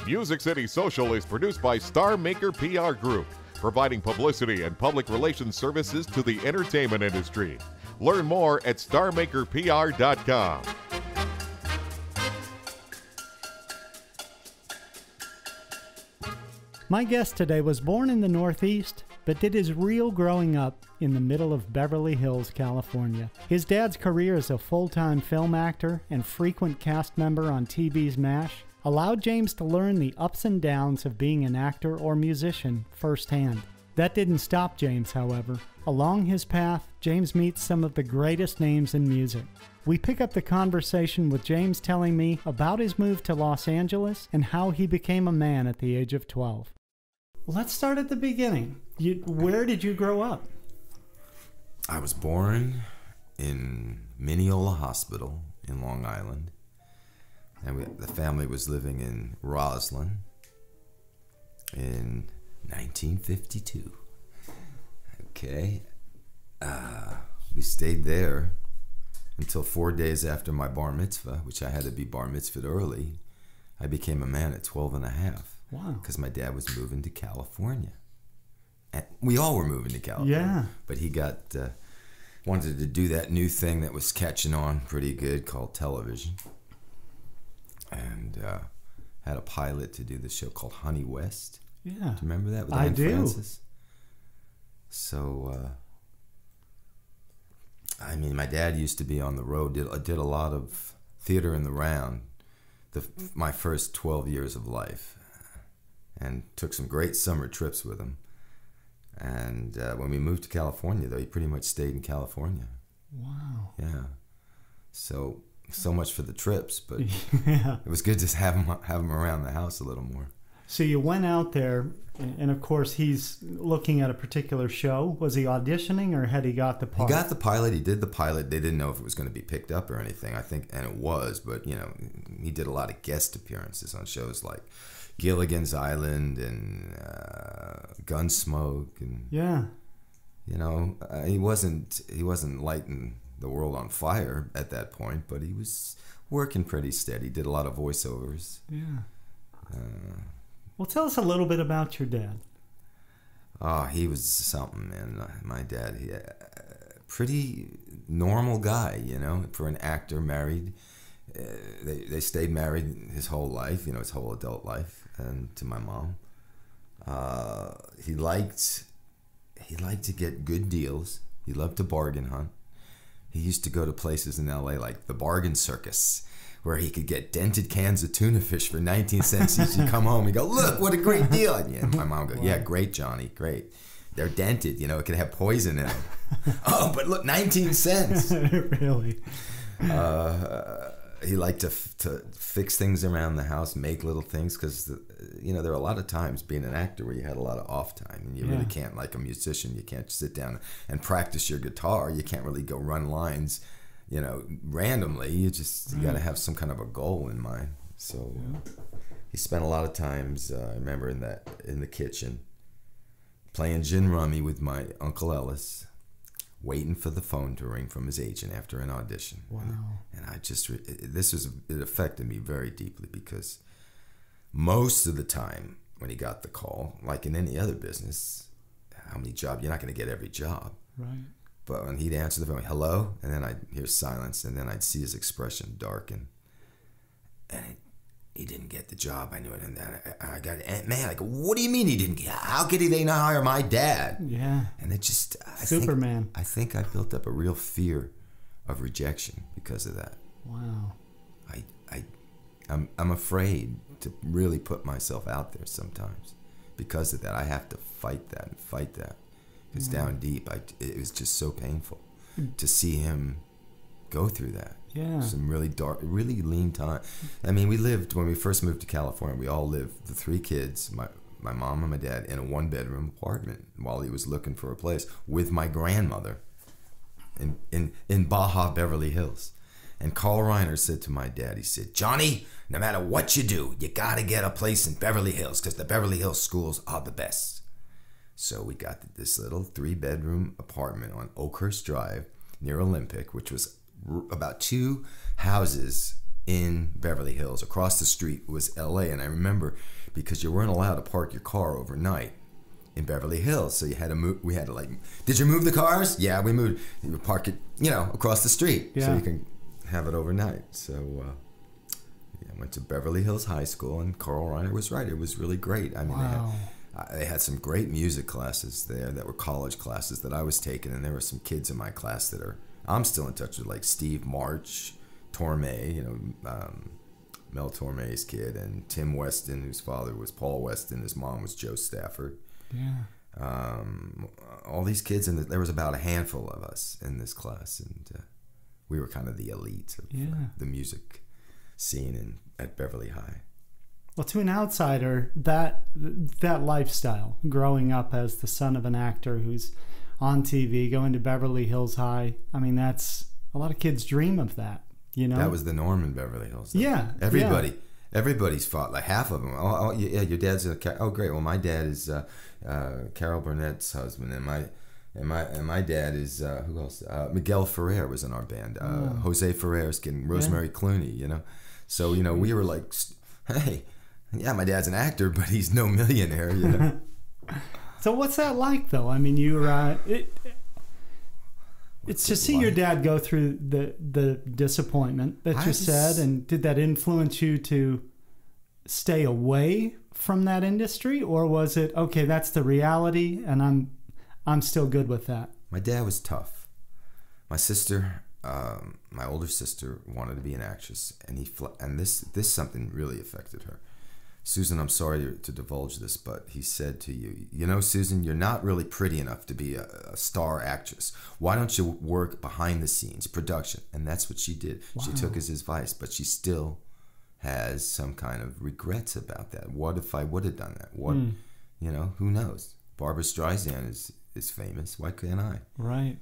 Music City Social is produced by Star Maker PR Group, providing publicity and public relations services to the entertainment industry. Learn more at starmakerpr.com. My guest today was born in the Northeast, but did his real growing up in the middle of Beverly Hills, California. His dad's career as a full-time film actor and frequent cast member on TV's MASH allowed James to learn the ups and downs of being an actor or musician firsthand. That didn't stop James, however. Along his path, James meets some of the greatest names in music. We pick up the conversation with James telling me about his move to Los Angeles and how he became a man at the age of 12. Let's start at the beginning. Where did you grow up? I was born in Mineola Hospital in Long Island. And the family was living in Roslyn in 1952. Okay. We stayed there until 4 days after my bar mitzvah, which I had to be bar mitzvahed early. I became a man at 12 and a half. Wow. Because my dad was moving to California. And we all were moving to California. Yeah. But he wanted to do that new thing that was catching on pretty good called television. And had a pilot to do the show called Honey West. Yeah. Do you remember that with I Anne do. Francis? So, I mean, my dad used to be on the road, did a lot of theater in the round my first 12 years of life, and took some great summer trips with him. And when we moved to California, though, he pretty much stayed in California. Wow. Yeah. So much for the trips, but yeah. It was good to have him around the house a little more. So you went out there, and of course he's looking at a particular show. Was he auditioning, or had he got the part? He got the pilot. He did the pilot. They didn't know if it was going to be picked up or anything, I think, and it was. But you know, he did a lot of guest appearances on shows like Gilligan's Island and Gunsmoke, and yeah, you know, he wasn't lighting the world on fire at that point, but he was working pretty steady. Did a lot of voiceovers. Yeah. Well, tell us a little bit about your dad. Oh, he was something, man. My dad, he pretty normal guy, you know, for an actor, married. They stayed married his whole life, you know, his whole adult life, and to my mom. He liked to get good deals. He loved to bargain hunt. He used to go to places in LA like the Bargain Circus, where he could get dented cans of tuna fish for 19 cents each. He'd come home and go, "Look, what a great deal." And my mom would go, "Yeah, great, Johnny, great. They're dented, you know, it could have poison in them." "Oh, but look, 19 cents. Really? He liked to fix things around the house, make little things, because, you know, there are a lot of times being an actor where you had a lot of off time, and you really can't, like a musician, you can't sit down and practice your guitar. You can't really go run lines, you know, randomly. You got to have some kind of a goal in mind. So he spent a lot of times, I remember, in the kitchen, playing gin rummy with my Uncle Ellis, waiting for the phone to ring from his agent after an audition. Wow. And it affected me very deeply, because most of the time when he got the call, like in any other business, how many jobs, you're not going to get every job. Right. But when he'd answer the phone, "Hello," and then I'd hear silence, and then I'd see his expression darken, and he didn't get the job. I knew it, and then I got, "Man, like, what do you mean he didn't get? How could they not hire my dad?" Yeah. And it just, Superman. I think I built up a real fear of rejection because of that. Wow. I'm afraid to really put myself out there sometimes because of that. I have to fight that. Because down deep, it was just so painful to see him go through that. Yeah. Some really dark, really lean time. I mean, when we first moved to California, we all lived, the three kids, my mom and my dad, in a one-bedroom apartment while he was looking for a place with my grandmother in Baja, Beverly Hills. And Carl Reiner said to my dad, he said, "Johnny, no matter what you do, you got to get a place in Beverly Hills, because the Beverly Hills schools are the best." So we got this little 3-bedroom apartment on Oakhurst Drive near Olympic, which was about 2 houses in Beverly Hills. Across the street was L.A. And I remember because you weren't allowed to park your car overnight in Beverly Hills, so you had to move. We had to like, did you move the cars? Yeah, we moved. You would park it, across the street, so you can have it overnight. So I went to Beverly Hills High School, and Carl Reiner was right. It was really great. I mean, they had some great music classes there that were college classes that I was taking, and there were some kids in my class that I'm still in touch with, like Steve March, Torme, Mel Torme's kid, and Tim Weston, whose father was Paul Weston, his mom was Joe Stafford. Yeah. All these kids, and there was about a handful of us in this class, and we were kind of the elite of the music scene at Beverly High. Well, to an outsider, that lifestyle, growing up as the son of an actor who's on TV, going to Beverly Hills High, I mean, that's a lot of kids dream of that. That was the norm in Beverly Hills. Yeah. Everybody's fought, like half of them. Oh yeah, your dad's great. Well, my dad is Carol Burnett's husband, and my dad is who else? Miguel Ferrer was in our band. Jose Ferrer's kid, Rosemary Clooney. So we were like, hey, yeah, my dad's an actor, but he's no millionaire. So what's that like, though? I mean, it's to see your dad go through the disappointment that you said, and did that influence you to stay away from that industry, or was it okay? That's the reality, and I'm still good with that. My dad was tough. My sister, my older sister, wanted to be an actress, and this something really affected her. Susan, I'm sorry to divulge this, but he said to you, Susan, you're not really pretty enough to be a star actress. Why don't you work behind the scenes, production? And that's what she did. Wow. She took his advice, but she still has some kind of regrets about that. What if I would have done that? What, who knows? Barbra Streisand is famous. Why can't I? Right.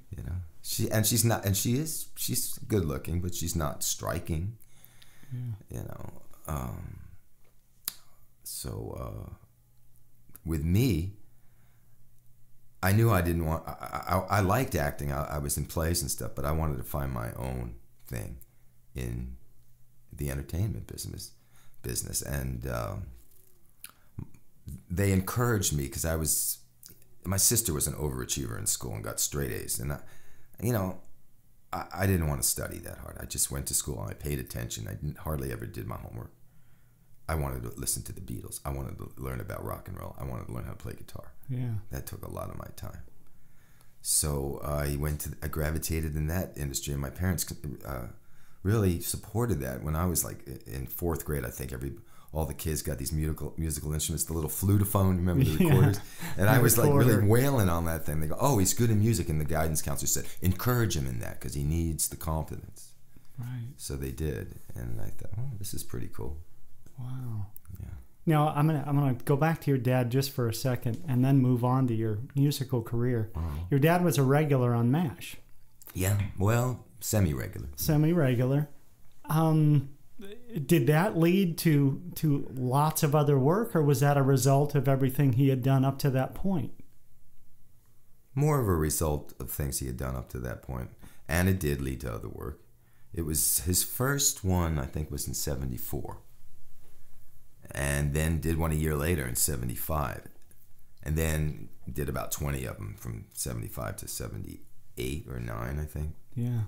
She's good looking, but she's not striking. Yeah. So with me, I knew I didn't want. I liked acting. I was in plays and stuff, but I wanted to find my own thing in the entertainment business. And they encouraged me because my sister was an overachiever in school and got straight A's, and I didn't want to study that hard. I just went to school and I paid attention. I hardly ever did my homework. I wanted to listen to the Beatles. I wanted to learn about rock and roll. I wanted to learn how to play guitar. Yeah, that took a lot of my time. So I gravitated in that industry, and my parents really supported that. When I was like in fourth grade, I think all the kids got these musical instruments, the little flutophone, remember the recorders? And I was like really wailing on that thing. They go, oh, he's good in music, and the guidance counselor said, encourage him in that because he needs the confidence. Right. So they did, and I thought, oh, this is pretty cool. Wow. Yeah. Now I'm gonna go back to your dad just for a second, and then move on to your musical career. Oh. Your dad was a regular on MASH. Yeah. Well, semi-regular. Semi-regular. Did that lead to lots of other work, or was that a result of everything he had done up to that point? More of a result of things he had done up to that point, and it did lead to other work. It was his first one, I think, was in '74. And then did one a year later in '75, and then did about 20 of them from '75 to '78 or '9, I think. Yeah.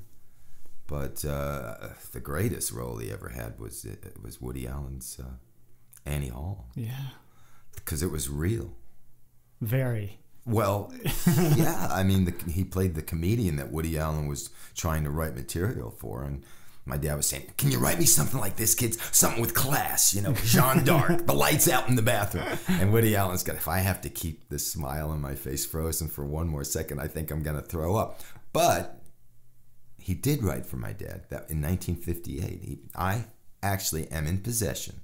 But the greatest role he ever had was Woody Allen's Annie Hall. Yeah. Because it was real. Very. Well, yeah. I mean, he played the comedian that Woody Allen was trying to write material for, and my dad was saying, can you write me something like this, kids? Something with class, Jeanne d'Arc, the lights out in the bathroom. And Woody Allen's got, if I have to keep this smile on my face frozen for one more second, I think I'm going to throw up. But he did write for my dad that in 1958. I actually am in possession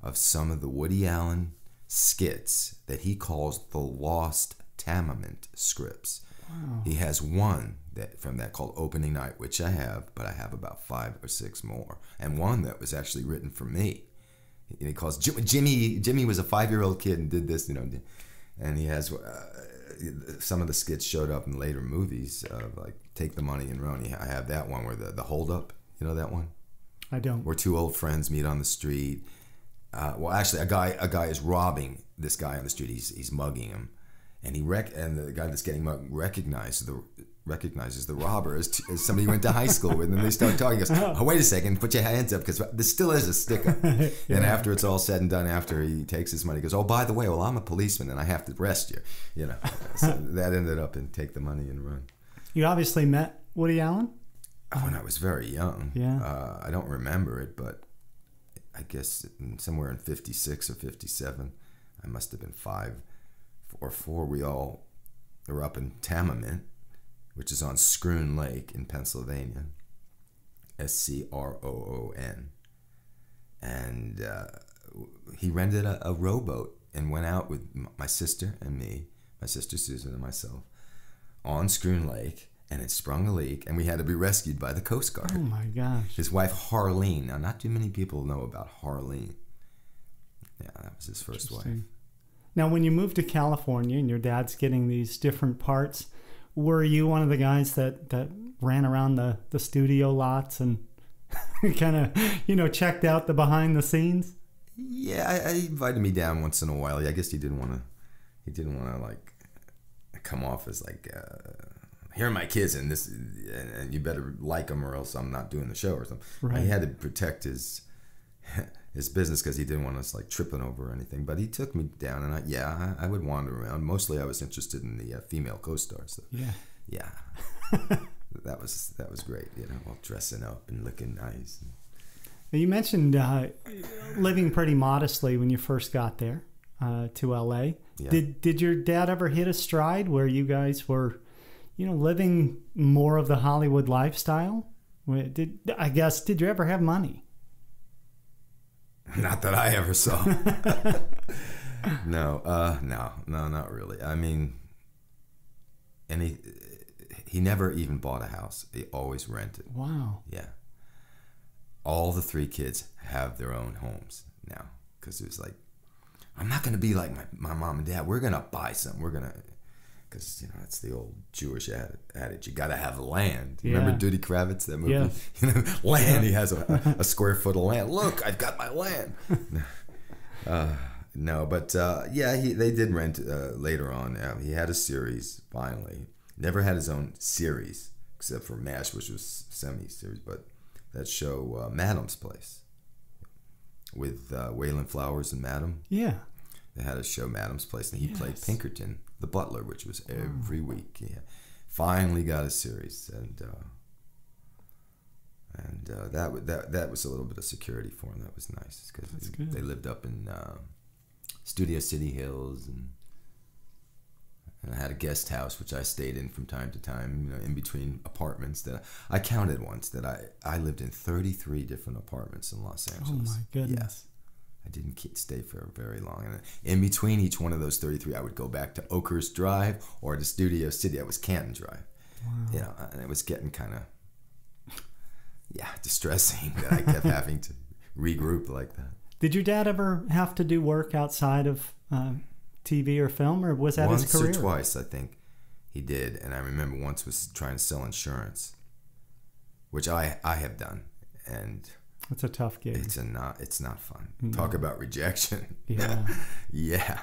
of some of the Woody Allen skits that he calls the Lost Tamament scripts. Wow. He has one from that called Opening Night, which I have, but I have about 5 or 6 more, and one that was actually written for me. He calls Jimmy. Jimmy was a 5-year-old kid and did this, and he has some of the skits showed up in later movies, like Take the Money and Roni. I have that one where the hold up, that one. I don't. Where two old friends meet on the street. Well, actually, a guy is robbing this guy on the street. He's mugging him, and and the guy that's getting mugged recognizes the robber as somebody he went to high school with, and they start talking. He goes, "Oh, wait a second, put your hands up, because there still is a stick-up." Yeah. And after it's all said and done, after he takes his money, he goes, "Oh, by the way, well, I'm a policeman and I have to arrest you." You know, so that ended up in take the money and run. You obviously met Woody Allen when I was very young. Yeah. I don't remember it, but I guess somewhere in 56 or 57, I must have been 5 or 4. We all were up in Tamiment, which is on Scroon Lake in Pennsylvania, Scroon. And he rented a rowboat and went out with my sister and me, my sister Susan and myself, on Scroon Lake, and it sprung a leak, and we had to be rescued by the Coast Guard. Oh my gosh. His wife, Harleen. Now, not too many people know about Harleen. Yeah, that was his first wife. Now, when you moved to California and your dad's getting these different parts, were you one of the guys that ran around the studio lots and kind of, checked out the behind the scenes? Yeah, I invited me down once in a while. I guess he didn't want to like come off as like, here are my kids and this, and you better like them or else I'm not doing the show or something. Right. He had to protect his business because he didn't want us like tripping over or anything. But he took me down, and I would wander around. Mostly, I was interested in the female co-stars. So, yeah, that was great. All dressing up and looking nice. You mentioned living pretty modestly when you first got there to LA. Yeah. Did your dad ever hit a stride where you guys were, living more of the Hollywood lifestyle? Did you ever have money? Not that I ever saw. No, not really. I mean, and he never even bought a house. He always rented. Wow. Yeah. All the 3 kids have their own homes now, because it was like, I'm not going to be like my mom and dad. We're going to buy some. We're going to, because, that's the old Jewish adage. You got to have land. Yeah. Remember Duty Kravitz, that movie? Yeah. Land. He has a square foot of land. Look, I've got my land. No, but they did rent later on. He had a series, finally. Never had his own series, except for MASH, which was semi-series, but that show, Madam's Place, with Waylon Flowers and Madam. Yeah. They had a show, Madam's Place, and he played Pinkerton, the butler, which was every week. He finally got a series, and that was a little bit of security for him. That was nice, because they lived up in Studio City Hills, and I had a guest house which I stayed in from time to time, in between apartments. That I counted once that I lived in 33 different apartments in Los Angeles. Oh my goodness. Yes. I didn't stay for very long. And in between each one of those 33, I would go back to Oakhurst Drive or to Studio City. That was Canton Drive. Wow. And it was getting kind of, distressing that I kept having to regroup like that. Did your dad ever have to do work outside of TV or film, or was that his career? Once or twice, I think he did. And I remember once was trying to sell insurance, which I have done. And it's a tough gig. It's not fun. No. Talk about rejection. Yeah. Yeah.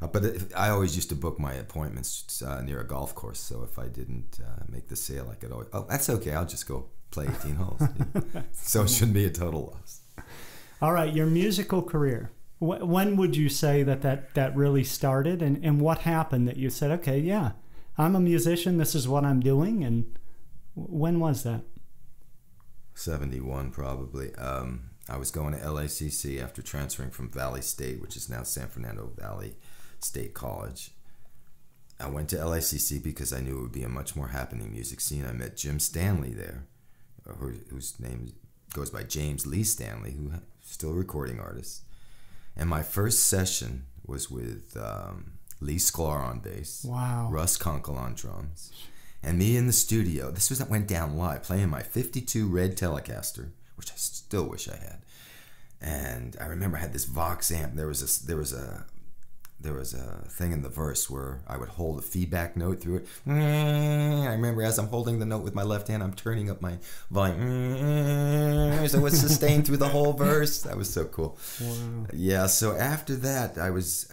But I always used to book my appointments near a golf course. So if I didn't make the sale, I could always, that's okay. I'll just go play 18 holes. So it shouldn't be a total loss. All right. Your musical career. When would you say that really started? And what happened that you said, okay, yeah, I'm a musician. This is what I'm doing. And when was that? 71 probably. I was going to LACC after transferring from Valley State, which is now San Fernando Valley State College. I went to LACC because I knew it would be a much more happening music scene. I met Jim Stanley there, whose name goes by James Lee Stanley, who's still a recording artist. And my first session was with Lee Sklar on bass, wow, Russ Kunkel on drums, and me in the studio. This went down live, playing my 52 Red Telecaster, which I still wish I had. And I remember I had this Vox amp. There was there was a thing in the verse where I would hold a feedback note through it. I remember as I'm holding the note with my left hand, I'm turning up my volume. So it was sustained through the whole verse. That was so cool. Wow. Yeah, so after that, there was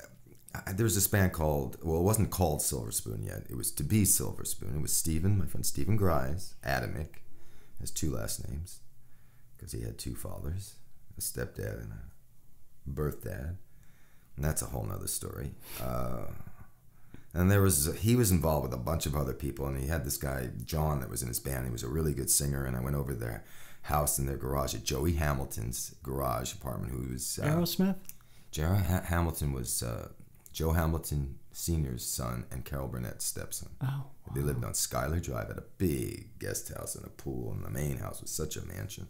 this band called, well, it wasn't called Silverspoon yet. It was to be Silverspoon. It was Stephen, my friend Stephen Grise, Adamic, has 2 last names because he had 2 fathers, a stepdad and a birth dad. And that's a whole nother story. And he was involved with a bunch of other people, and he had this guy, John, that was in his band. He was a really good singer, and I went over their house in their garage at Joey Hamilton's garage apartment, who was... Aerosmith? Hamilton was Joe Hamilton Sr.'s son and Carol Burnett's stepson. Oh, wow. They lived on Schuyler Drive at a big guest house and a pool, and the main house was such a mansion.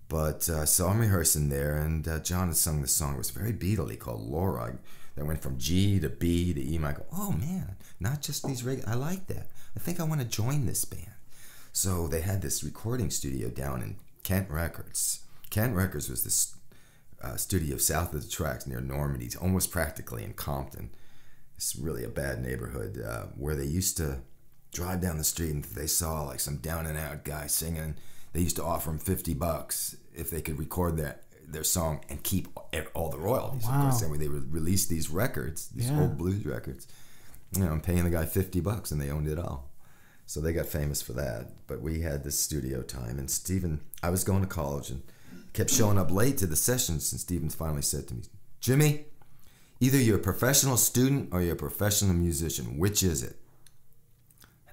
But I saw him rehearsing there, and John had sung this song. It was very Beatle-y called Laura, that went from G to B to E. And I go, oh man, not just these regular. I like that. I think I want to join this band. So they had this recording studio down in Kent Records. Kent Records was this studio south of the tracks near Normandy, almost practically in Compton. It's really a bad neighborhood where they used to drive down the street and if they saw like some down and out guy singing, they used to offer him $50 if they could record their song and keep all the royalties. Wow. Of course, they would release these records, these old blues records. You know, I'm paying the guy $50 and they owned it all. So they got famous for that. But we had this studio time, and Stephen, I was going to college and kept showing up late to the sessions, and Stephen finally said to me, Jimmy, either you're a professional student or you're a professional musician. Which is it?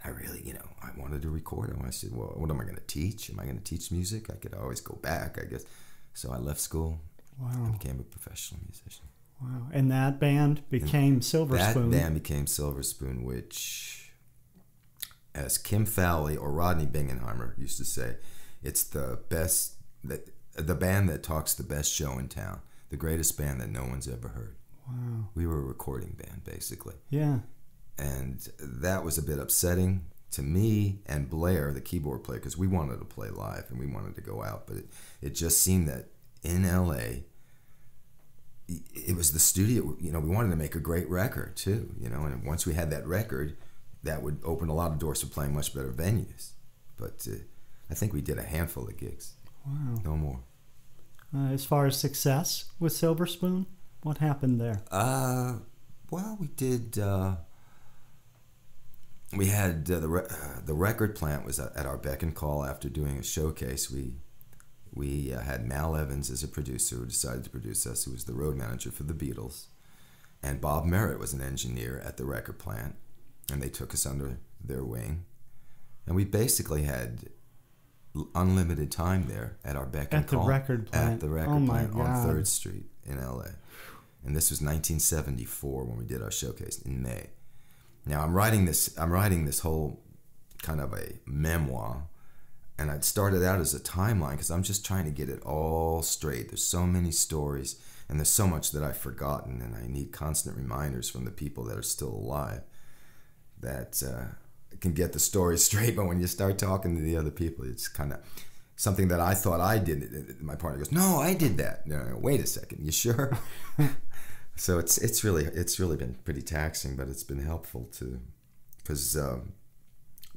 And I really, I wanted to record. I said, well, what am I going to teach? Am I going to teach music? I could always go back, I guess. So I left school and became a professional musician. Wow. And that band became Silverspoon. That band became Silverspoon, which, as Kim Fowley or Rodney Bingenheimer used to say, it's the band that talks the best show in town, the greatest band that no one's ever heard. Wow. We were a recording band, basically. Yeah. And that was a bit upsetting to me and Blair, the keyboard player, because we wanted to play live and we wanted to go out, but it just seemed that in LA, it was the studio, we wanted to make a great record too, and once we had that record, that would open a lot of doors for playing much better venues. But I think we did a handful of gigs. Wow. No more. As far as success with Silverspoon, what happened there? Well, we did. We had the record plant was at our beck and call after doing a showcase. We had Mal Evans as a producer who decided to produce us, who was the road manager for the Beatles, and Bob Merritt was an engineer at the record plant, and they took us under their wing, and we basically had unlimited time there at our beck and call. At the record plant. At the record plant on 3rd Street in LA. And this was 1974 when we did our showcase in May. Now I'm writing this whole kind of a memoir, and I'd started out as a timeline because I'm just trying to get it all straight. There's so many stories, and there's so much that I've forgotten, and I need constant reminders from the people that are still alive that can get the story straight. But when you start talking to the other people, it's kind of something that I thought I did. My partner goes, "No, I did that." No, wait a second, you sure? So it's really been pretty taxing, but it's been helpful too, because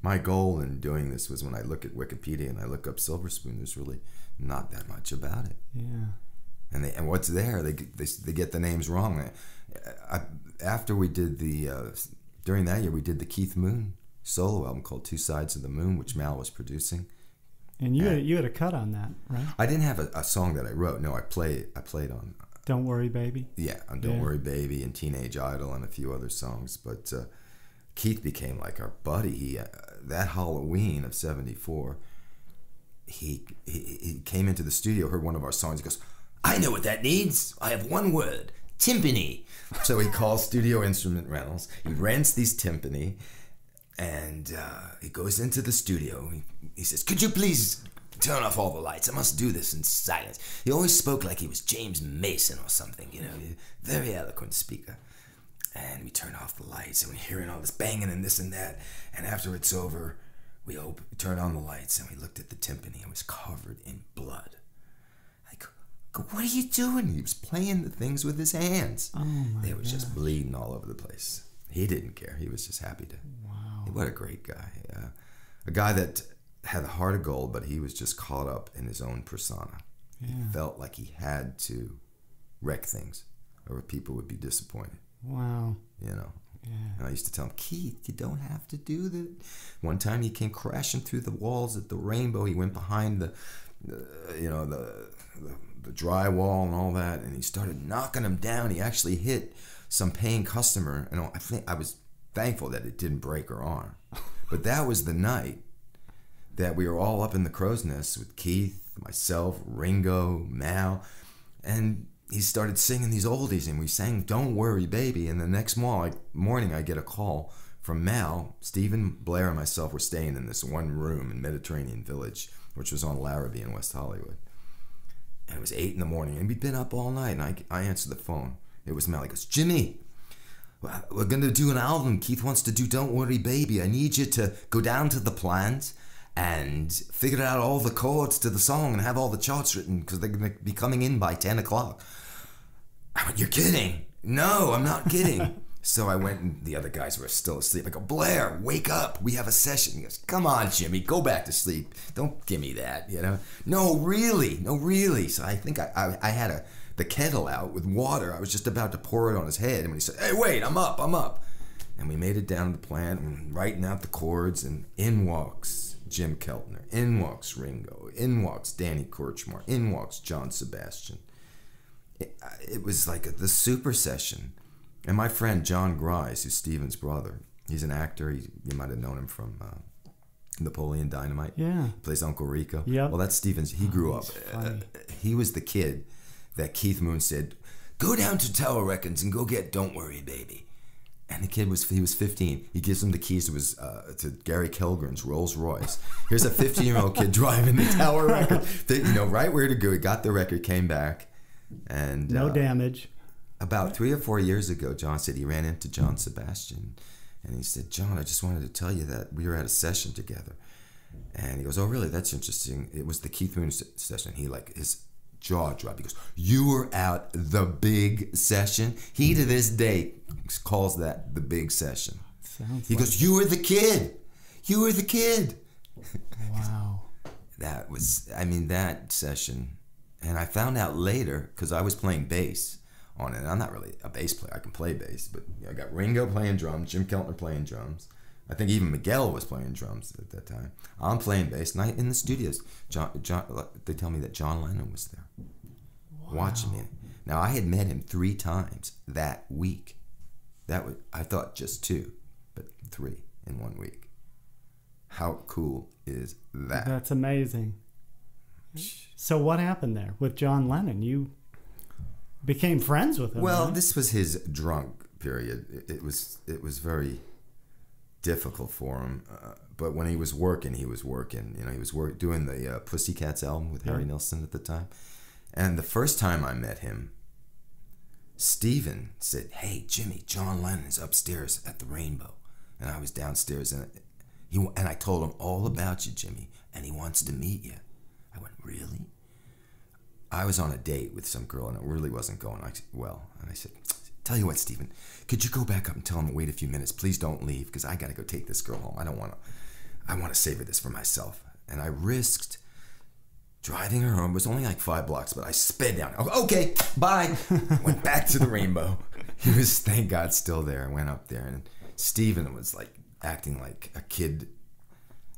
my goal in doing this was when I look at Wikipedia and I look up Silverspoon, there's really not that much about it. Yeah. And what's there, they get the names wrong. After we did during that year, we did the Keith Moon solo album called Two Sides of the Moon, which Mal was producing. And you had a cut on that, right? I didn't have a song that I wrote. No, I played on Don't Worry Baby. Yeah, on Don't Worry Baby and Teenage Idol and a few other songs. But Keith became like our buddy. He that Halloween of '74, he came into the studio, heard one of our songs. He goes, "I know what that needs. I have one word: timpani." So he calls Studio Instrument Rentals. He rents these timpani, and he goes into the studio. He says, "Could you please turn off all the lights? I must do this in silence." He always spoke like he was James Mason or something, very eloquent speaker. And we turn off the lights, and we're hearing all this banging and this and that. And after it's over, we turn on the lights, and we looked at the timpani. It was covered in blood. Like, go, what are you doing? He was playing the things with his hands. Oh my They was gosh. just bleeding all over the place. He didn't care. He was just happy to. Wow. What a great guy. A guy that had a heart of gold, but he was just caught up in his own persona. Yeah. He felt like he had to wreck things or people would be disappointed. Wow. You know. Yeah. And I used to tell him, Keith, you don't have to do that. One time he came crashing through the walls at the Rainbow. He went behind the drywall and all that, and he started knocking them down. He actually hit some paying customer, and I think I was thankful that it didn't break her arm. But that was the night that we were all up in the crow's nest with Keith, myself, Ringo, Mal, and he started singing these oldies, and we sang Don't Worry Baby. And the next morning I get a call from Mal. Stephen, Blair, and myself were staying in this one room in Mediterranean Village, which was on Larrabee in West Hollywood. And it was 8 in the morning, and we'd been up all night, and I answered the phone. It was Mal. He goes, Jimmy, we're going to do an album. Keith wants to do Don't Worry Baby. I need you to go down to the plant and figure out all the chords to the song and have all the charts written because they're going to be coming in by 10 o'clock. I went, you're kidding. No, I'm not kidding. So I went, and the other guys were still asleep. I go, Blair, wake up. We have a session. He goes, come on, Jimmy, go back to sleep. Don't give me that, you know. No, really. So I think I had the kettle out with water. I was just about to pour it on his head. And when he said, hey, wait, I'm up. And we made it down to the plant and writing out the chords. And in walks Jim Keltner. In walks Ringo. In walks Danny Korchmar. In walks John Sebastian. It was like the super session. And my friend John Grise, who's Stephen's brother, he's an actor. You might have known him from Napoleon Dynamite. Yeah. He plays Uncle Rico. Yep. Well, that's Stephen's. He grew up. He was the kid that Keith Moon said, go down to Tower Records and go get Don't Worry Baby. And the kid was 15. He gives him the keys to Gary Kilgren's Rolls Royce. Here's a 15-year-old kid driving the Tower Record. Right where to go. He got the record, came back. And no damage. About 3 or 4 years ago, John said he ran into John Sebastian, and he said, John, I just wanted to tell you that we were at a session together. And he goes, oh, really? That's interesting. It was the Keith Moon session. His jaw dropped. He goes, you were at the big session? He, to this day, calls that the big session. He goes, you were the kid. You were the kid. Wow. That session. And I found out later, because I was playing bass on it. I'm not really a bass player. I can play bass, but I got Ringo playing drums, Jim Keltner playing drums. I think even Miguel was playing drums at that time. I'm playing bass, and in the studios, they tell me that John Lennon was there, watching me. Now, I had met him 3 times that week. I thought just 2, but 3 in 1 week. How cool is that? That's amazing. So what happened there with John Lennon? You became friends with him. Well, right? this was his drunk period. It was very difficult for him. But when he was working, he was working. He was doing the Pussycats album with Harry Nilsson at the time. And the first time I met him, Stephen said, hey, Jimmy, John Lennon's upstairs at the Rainbow. And I was downstairs, and I told him all about you, Jimmy, and he wants to meet you. I went, really? I was on a date with some girl, and it really wasn't going well. And I said, tell you what, Stephen, could you go back up and tell him to wait a few minutes? Please don't leave, because I got to go take this girl home. I want to savor this for myself. And I risked driving her home. It was only like 5 blocks, but I sped down. Okay, bye. Went back to the Rainbow. He was, thank God, still there. I went up there, and Stephen was like acting like a kid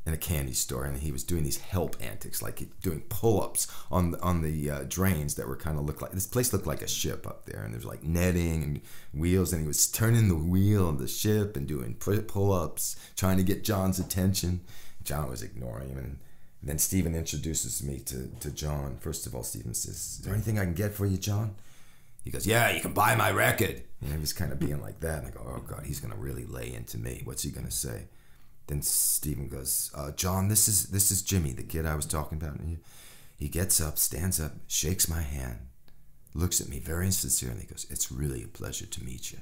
in a candy store, and he was doing these help antics, like doing pull-ups on the drains that were kind of looked like, this place looked like a ship up there, and there's like netting and wheels, and he was turning the wheel of the ship and doing pull-ups, trying to get John's attention. John was ignoring him, and then Stephen introduces me to John. First of all, Stephen says, is there anything I can get for you, John? He goes, yeah, you can buy my record. And he was kind of being like that, and I go, oh God, he's gonna really lay into me. What's he gonna say? Then Stephen goes, John, this is Jimmy, the kid I was talking about. And he gets up, stands up, shakes my hand, looks at me very sincerely, and he goes, it's really a pleasure to meet you.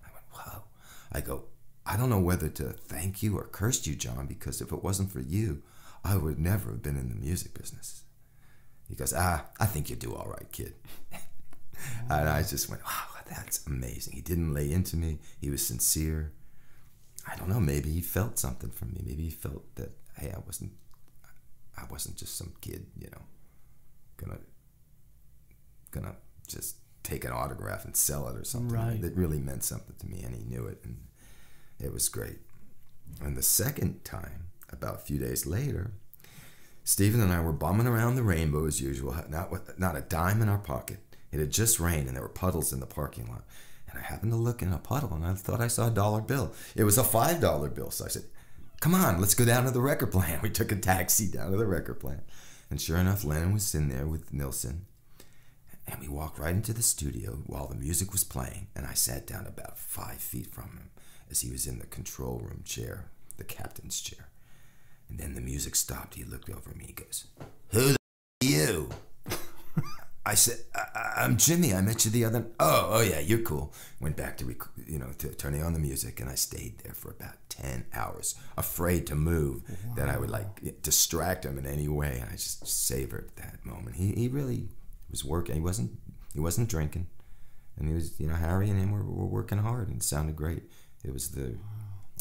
I went, wow. I go, I don't know whether to thank you or curse you, John, because if it wasn't for you, I would never have been in the music business. He goes, I think you do all right, kid. And I just went, wow, that's amazing. He didn't lay into me. He was sincere. I don't know, maybe he felt something from me. Maybe he felt that, hey, I wasn't just some kid, you know, gonna just take an autograph and sell it or something. Right. It really meant something to me, and he knew it, and it was great. And the second time, about a few days later, Stephen and I were bumming around the Rainbow as usual, not a dime in our pocket. It had just rained, and there were puddles in the parking lot. And I happened to look in a puddle, and I thought I saw a dollar bill. It was a $5 bill. So I said, come on, let's go down to the record plant. We took a taxi down to the record plant. And sure enough, Lennon was in there with Nilsson. And we walked right into the studio while the music was playing. And I sat down about 5 feet from him as he was in the control room chair, the captain's chair. And then the music stopped. He looked over at me. He goes, who the are you? I said, I'm Jimmy. I met you the other. Oh yeah, you're cool. Went back to turning on the music, and I stayed there for about 10 hours, afraid to move, that I would like distract him in any way. And I just savored that moment. He really was working. He wasn't drinking, and he was, Harry and him were working hard, and it sounded great. It was the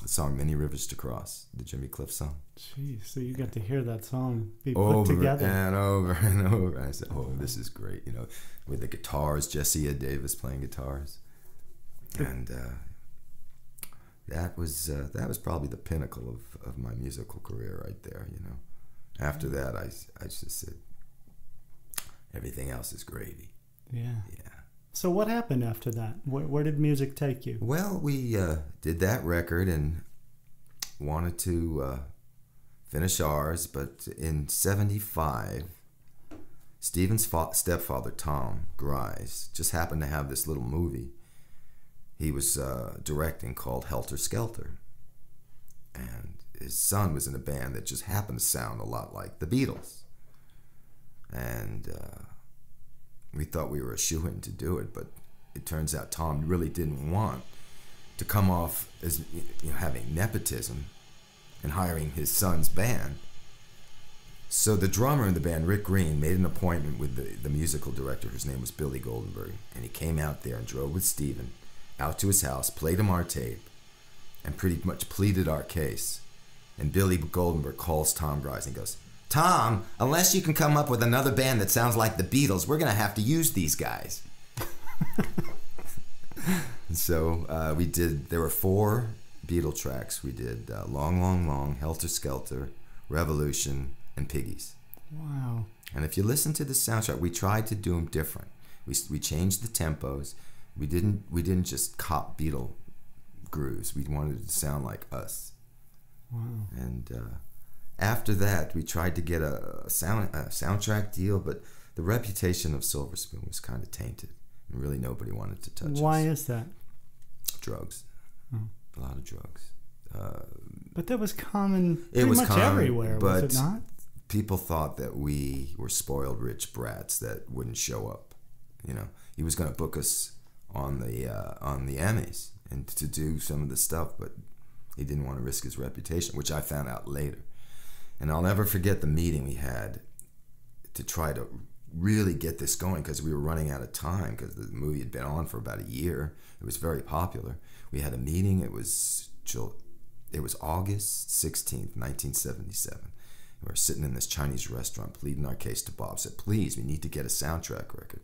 song "Many Rivers to Cross," the Jimmy Cliff song. Jeez, so you got to hear that song be over put together. and over and over. And I said, "Oh, this is great!" With the guitars, Jesse Ed Davis playing guitars, and that was probably the pinnacle of my musical career right there. After that, I just said, everything else is gravy. Yeah. So what happened after that? Where did music take you? Well, we did that record and wanted to finish ours, but in '75, Stephen's stepfather, Tom Grise, just happened to have this little movie he was directing called Helter Skelter. And his son was in a band that just happened to sound a lot like the Beatles. And we thought we were a shoo-in to do it, but it turns out Tom really didn't want to come off as having nepotism and hiring his son's band. So the drummer in the band, Rick Green, made an appointment with the musical director, whose name was Billy Goldenberg, and he came out there and drove with Stephen out to his house, played him our tape, and pretty much pleaded our case. And Billy Goldenberg calls Tom Grise and goes, Tom, unless you can come up with another band that sounds like the Beatles, we're going to have to use these guys. And so we did, there were 4 Beatle tracks. We did Long, Long, Long, Helter Skelter, Revolution, and Piggies. Wow. And if you listen to the soundtrack, we tried to do them different. We changed the tempos. We didn't just cop Beatle grooves. We wanted it to sound like us. Wow. And after that, we tried to get a soundtrack deal, but the reputation of Silverspoon was kind of tainted, and really nobody wanted to touch us. Why is that? Drugs. A lot of drugs. But that was common pretty much everywhere, was it not? People thought that we were spoiled rich brats that wouldn't show up. He was going to book us on the Emmys and to do some of the stuff, but he didn't want to risk his reputation, which I found out later. And I'll never forget the meeting we had to try to really get this going, because we were running out of time, because the movie had been on for about a year. It was very popular. We had a meeting. It was August 16th, 1977. We were sitting in this Chinese restaurant pleading our case to Bob. Said, please, we need to get a soundtrack record.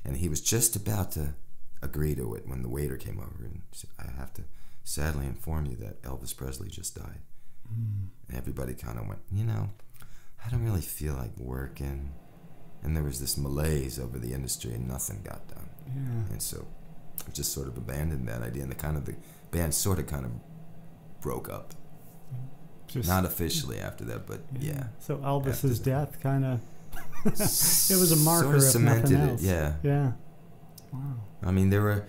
And he was just about to agree to it when the waiter came over and said, I have to sadly inform you that Elvis Presley just died. And everybody kind of went, I don't really feel like working. And there was this malaise over the industry, and nothing got done. Yeah. And so I just sort of abandoned that idea, and the band sort of kind of broke up. Not officially after that, but yeah. So Elvis's death kind of it was a marker sort of cemented if nothing else. It. Yeah. Wow. I mean, there were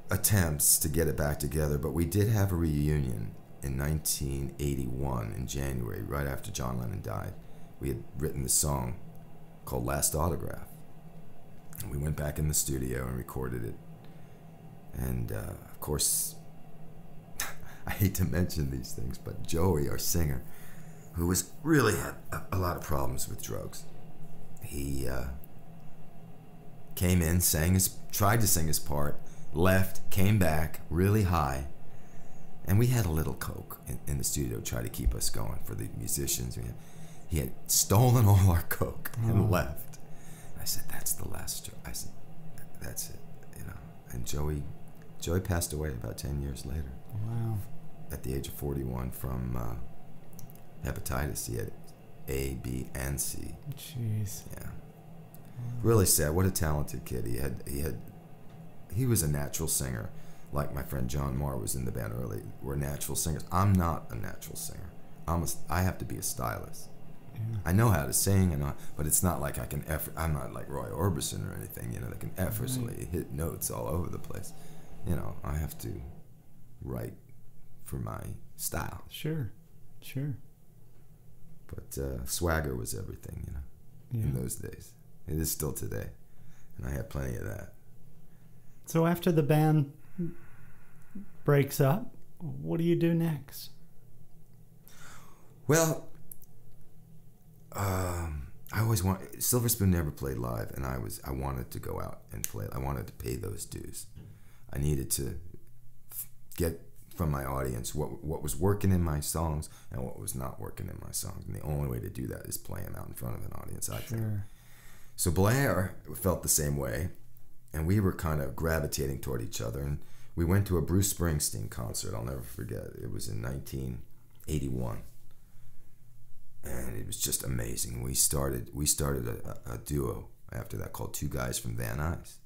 attempts to get it back together, but we did have a reunion in 1981 in January, right after John Lennon died. We had written this song called Last Autograph, and we went back in the studio and recorded it. And of course, I hate to mention these things, but Joey, our singer, who really had a lot of problems with drugs, he came in, tried to sing his part, left, came back really high, and we had a little coke in the studio to try to keep us going for the musicians. He had stolen all our coke and left. I said, that's the last straw. I said, that's it, you know. And Joey passed away about 10 years later. Wow. At the age of 41 from hepatitis. He had A, B, and C. Jeez. Yeah. Really sad. What a talented kid. He was a natural singer. Like my friend John Marr was in the band early. We're natural singers. I'm not a natural singer. I have to be a stylist. Yeah. I know how to sing, but it's not like I can I'm not like Roy Orbison or anything, you know, that can effortlessly hit notes all over the place. You know, I have to write for my style. Sure. But swagger was everything, you know, in those days. It is still today, and I have plenty of that. So after the band breaks up, what do you do next? Well, I always Silverspoon never played live, and I wanted to go out and play. I wanted to pay those dues. I needed to get from my audience what was working in my songs and what was not working in my songs, and the only way to do that is play them out in front of an audience, I think. So Blair felt the same way, and we were kind of gravitating toward each other, and we went to a Bruce Springsteen concert. I'll never forget. It was in 1981. And it was just amazing. We started a duo after that called Two Guys from Van Nuys.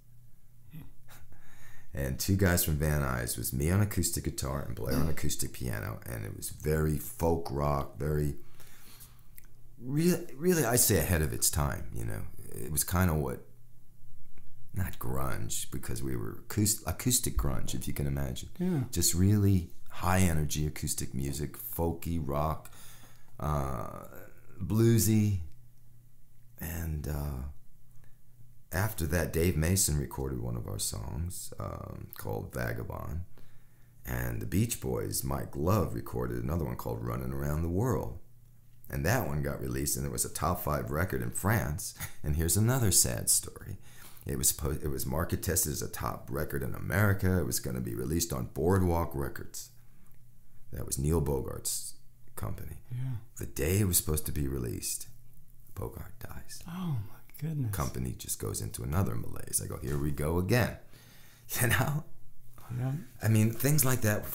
And Two Guys from Van Nuys was me on acoustic guitar and Blair on acoustic piano, and it was very folk rock, very really I'd say ahead of its time, you know. It was kind of not grunge, because we were acoustic grunge, if you can imagine. Yeah. Just really high energy acoustic music, folky rock, bluesy. And after that, Dave Mason recorded one of our songs called Vagabond, and the Beach Boys, Mike Love, recorded another one called Running Around the World, and that one got released, and it was a top 5 record in France. And here's another sad story. It was market tested as a top record in America. It was going to be released on Boardwalk Records. That was Neil Bogart's company. Yeah. The day it was supposed to be released, Bogart dies. Oh my goodness. Company just goes into another malaise. I go, here we go again. You know? Yeah. I mean, things like that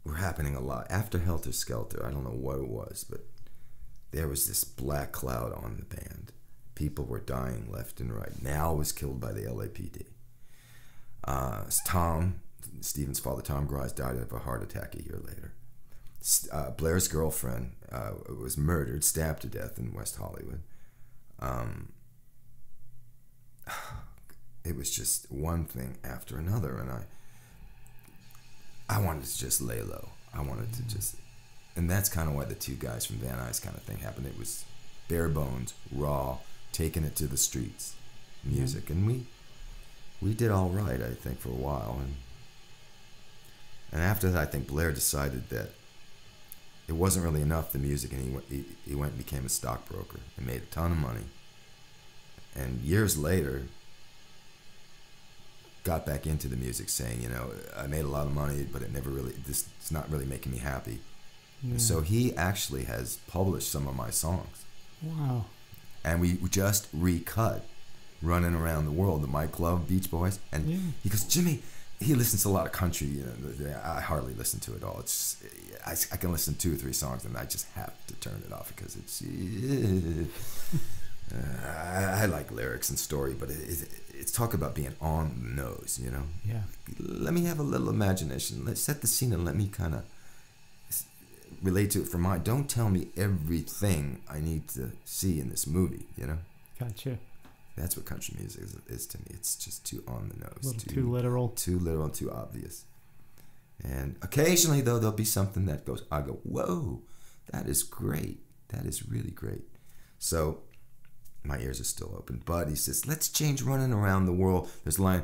were happening a lot. After Helter Skelter, I don't know what it was, but there was this black cloud on the band. People were dying left and right. Mal was killed by the LAPD. Tom, Stephen's father, Tom Grise, died of a heart attack a year later. Blair's girlfriend was murdered, stabbed to death in West Hollywood. It was just one thing after another, and I wanted to just lay low. I wanted to just, and that's kind of why the Two Guys from Van Nuys kind of thing happened. It was bare bones, raw, taking it to the streets, music, and we did all right, I think, for a while, and after that, I think Blair decided that it wasn't really enough, the music, and he went and became a stockbroker and made a ton of money. And years later, got back into the music, saying, you know, I made a lot of money, but it's not really making me happy. Yeah. And so he actually has published some of my songs. Wow. And we just recut Running Around the World, the Mike Love Beach Boys. And he goes, Jimmy, he listens to a lot of country. You know, I hardly listen to it all. It's I can listen to 2 or 3 songs, and I just have to turn it off because it's. I like lyrics and story, but it's talk about being on the nose, you know. Yeah. Let me have a little imagination. Let's set the scene and let me kind of relate to it from mine. Don't tell me everything I need to see in this movie, you know. Gotcha. That's what country music is to me. It's just too on the nose. A little too literal. Too literal and too obvious. And occasionally, though, there'll be something that I go, whoa, that is great. That is really great. So my ears are still open. But he says, let's change Running Around the World. There's a line,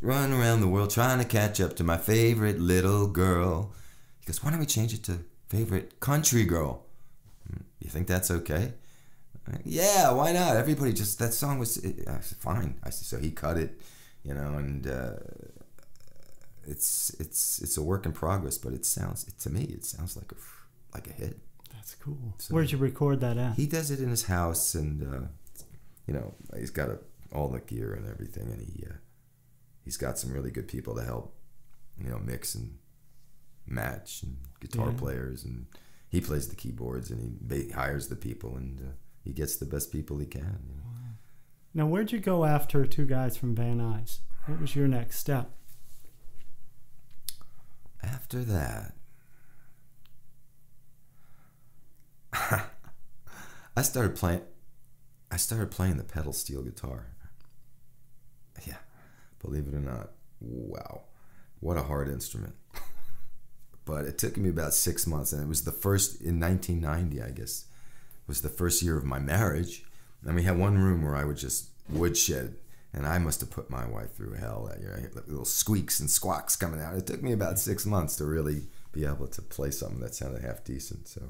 run around the world trying to catch up to my favorite little girl. He goes, why don't we change it to favorite country girl? You think that's okay? Yeah, why not? Everybody just, that song was I said, fine. I said, so he cut it, you know, and it's a work in progress, but it sounds, to me, it sounds like a hit. That's cool. So, where'd you record that at? He does it in his house, and you know, he's got all the gear and everything, and he's got some really good people to help, you know, mix and match, and guitar players, and he plays the keyboards, and he hires the people, and he gets the best people he can. You know? Wow. Now, where'd you go after Two Guys from Van Nuys? What was your next step? After that, I started playing the pedal steel guitar. Yeah, believe it or not, wow, what a hard instrument. But it took me about 6 months, and it was the first, in 1990, I guess, was the first year of my marriage. And we had one room where I would just woodshed, and I must have put my wife through hell that year. I had little squeaks and squawks coming out. It took me about 6 months to really be able to play something that sounded half decent. So